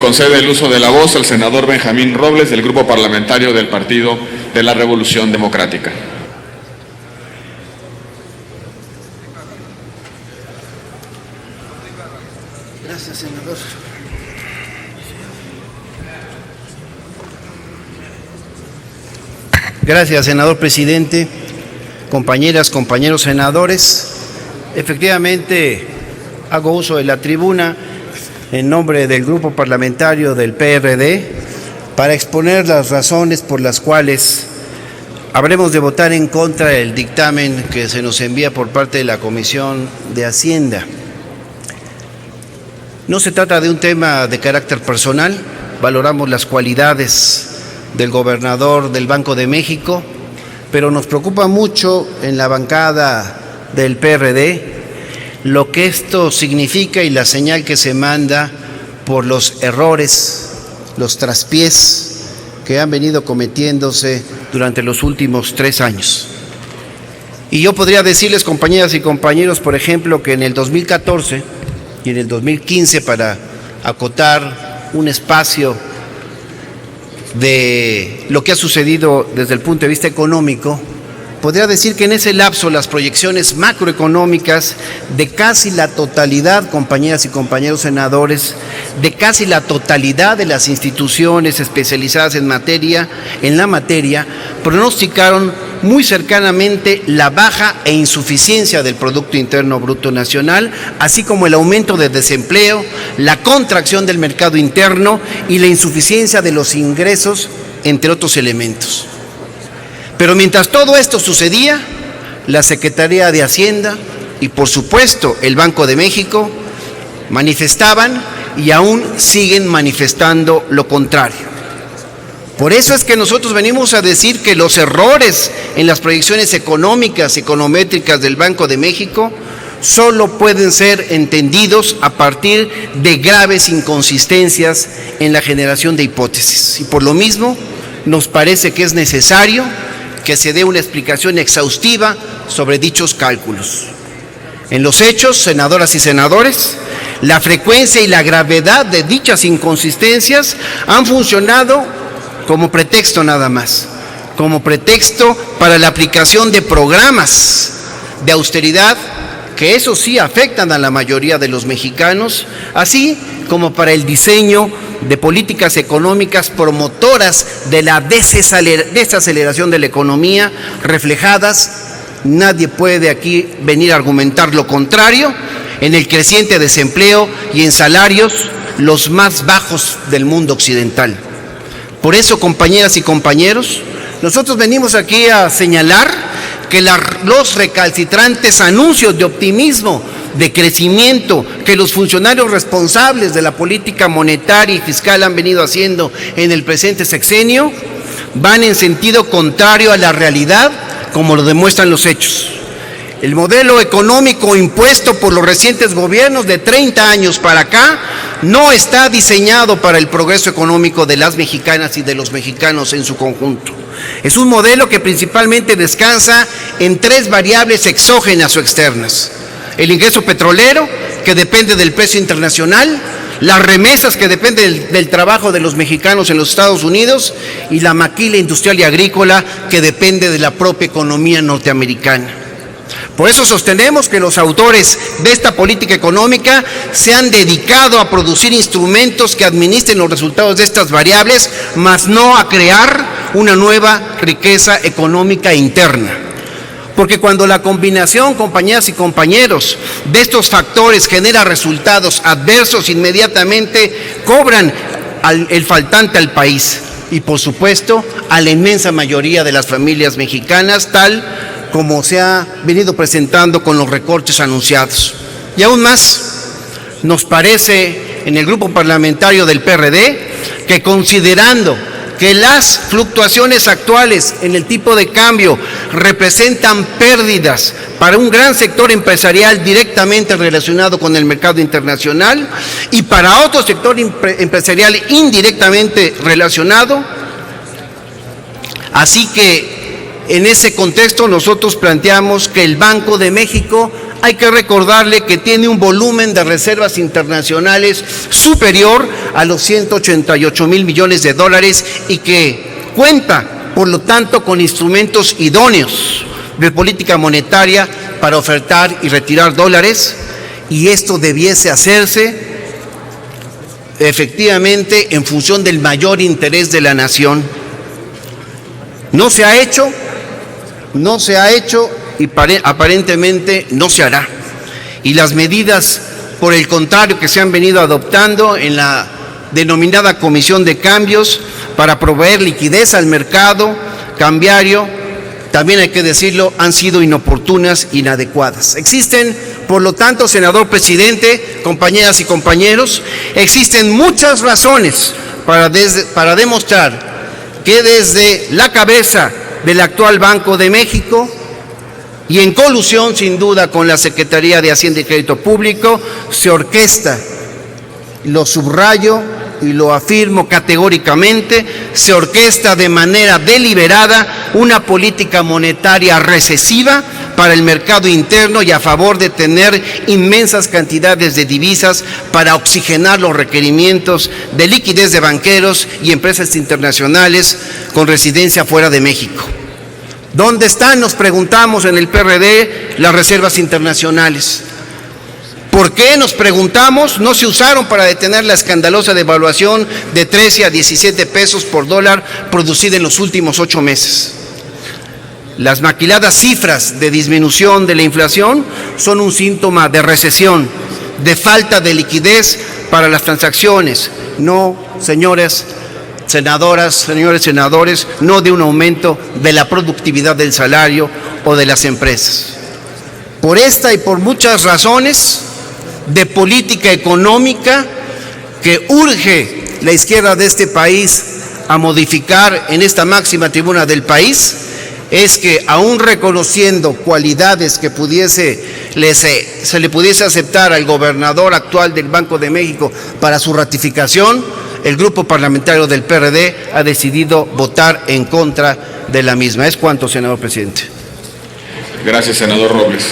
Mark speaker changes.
Speaker 1: concede el uso de la voz al senador Benjamín Robles, del Grupo Parlamentario del Partido de la Revolución Democrática.
Speaker 2: Gracias, senador. Gracias, senador presidente. Compañeras, compañeros senadores, efectivamente hago uso de la tribuna en nombre del Grupo Parlamentario del PRD para exponer las razones por las cuales habremos de votar en contra del dictamen que se nos envía por parte de la Comisión de Hacienda. No se trata de un tema de carácter personal, valoramos las cualidades del gobernador del Banco de México, pero nos preocupa mucho en la bancada del PRD lo que esto significa y la señal que se manda por los errores, los traspiés que han venido cometiéndose durante los últimos 3 años. Y yo podría decirles, compañeras y compañeros, por ejemplo, que en el 2014 y en el 2015, para acotar un espacio de lo que ha sucedido desde el punto de vista económico, podría decir que en ese lapso las proyecciones macroeconómicas de casi la totalidad, compañeras y compañeros senadores, de casi la totalidad de las instituciones especializadas en la materia, pronosticaron muy cercanamente la baja e insuficiencia del Producto Interno Bruto Nacional, así como el aumento de desempleo, la contracción del mercado interno y la insuficiencia de los ingresos, entre otros elementos. Pero mientras todo esto sucedía, la Secretaría de Hacienda y, por supuesto, el Banco de México manifestaban y aún siguen manifestando lo contrario. Por eso es que nosotros venimos a decir que los errores en las proyecciones económicas, econométricas del Banco de México solo pueden ser entendidos a partir de graves inconsistencias en la generación de hipótesis. Y por lo mismo, nos parece que es necesario que se dé una explicación exhaustiva sobre dichos cálculos. En los hechos, senadoras y senadores, la frecuencia y la gravedad de dichas inconsistencias han funcionado como pretexto nada más, como pretexto para la aplicación de programas de austeridad que eso sí afectan a la mayoría de los mexicanos, así como para el diseño de políticas económicas promotoras de la desaceleración de la economía reflejadas, nadie puede aquí venir a argumentar lo contrario, en el creciente desempleo y en salarios los más bajos del mundo occidental. Por eso, compañeras y compañeros, nosotros venimos aquí a señalar que los recalcitrantes anuncios de optimismo, de crecimiento, que los funcionarios responsables de la política monetaria y fiscal han venido haciendo en el presente sexenio, van en sentido contrario a la realidad, como lo demuestran los hechos. El modelo económico impuesto por los recientes gobiernos de 30 años para acá no está diseñado para el progreso económico de las mexicanas y de los mexicanos en su conjunto. Es un modelo que principalmente descansa en 3 variables exógenas o externas: el ingreso petrolero, que depende del precio internacional; las remesas, que dependen del trabajo de los mexicanos en los Estados Unidos; y la maquila industrial y agrícola, que depende de la propia economía norteamericana. Por eso sostenemos que los autores de esta política económica se han dedicado a producir instrumentos que administren los resultados de estas variables, mas no a crear una nueva riqueza económica interna. Porque cuando la combinación, compañeras y compañeros, de estos factores genera resultados adversos, inmediatamente cobran el faltante al país y, por supuesto, a la inmensa mayoría de las familias mexicanas, tal como se ha venido presentando con los recortes anunciados. Y aún más, nos parece en el grupo parlamentario del PRD que, considerando que las fluctuaciones actuales en el tipo de cambio representan pérdidas para un gran sector empresarial directamente relacionado con el mercado internacional y para otro sector empresarial indirectamente relacionado, así que en ese contexto nosotros planteamos que el Banco de México hay que recordarle que tiene un volumen de reservas internacionales superior a los 188,000 millones de dólares y que cuenta, por lo tanto, con instrumentos idóneos de política monetaria para ofertar y retirar dólares, y esto debiese hacerse efectivamente en función del mayor interés de la nación. No se ha hecho y aparentemente no se hará. Y las medidas, por el contrario, que se han venido adoptando en la denominada Comisión de Cambios para proveer liquidez al mercado cambiario, también hay que decirlo, han sido inoportunas, inadecuadas. Existen, por lo tanto, senador presidente, compañeras y compañeros, existen muchas razones para demostrar que desde la cabeza del actual Banco de México y en colusión sin duda con la Secretaría de Hacienda y Crédito Público, se orquesta, lo subrayo y lo afirmo categóricamente, se orquesta de manera deliberada una política monetaria recesiva para el mercado interno y a favor de tener inmensas cantidades de divisas para oxigenar los requerimientos de liquidez de banqueros y empresas internacionales con residencia fuera de México. ¿Dónde están, nos preguntamos en el PRD, las reservas internacionales? ¿Por qué, nos preguntamos, no se usaron para detener la escandalosa devaluación de 13 a 17 pesos por dólar producida en los últimos 8 meses? Las maquiladas cifras de disminución de la inflación son un síntoma de recesión, de falta de liquidez para las transacciones, no, señores senadoras, señores senadores, no de un aumento de la productividad del salario o de las empresas. Por esta y por muchas razones de política económica que urge la izquierda de este país a modificar en esta máxima tribuna del país, es que aún reconociendo cualidades que se le pudiese aceptar al gobernador actual del Banco de México para su ratificación, el grupo parlamentario del PRD ha decidido votar en contra de la misma. ¿Es cuanto, senador presidente?
Speaker 1: Gracias, senador Robles.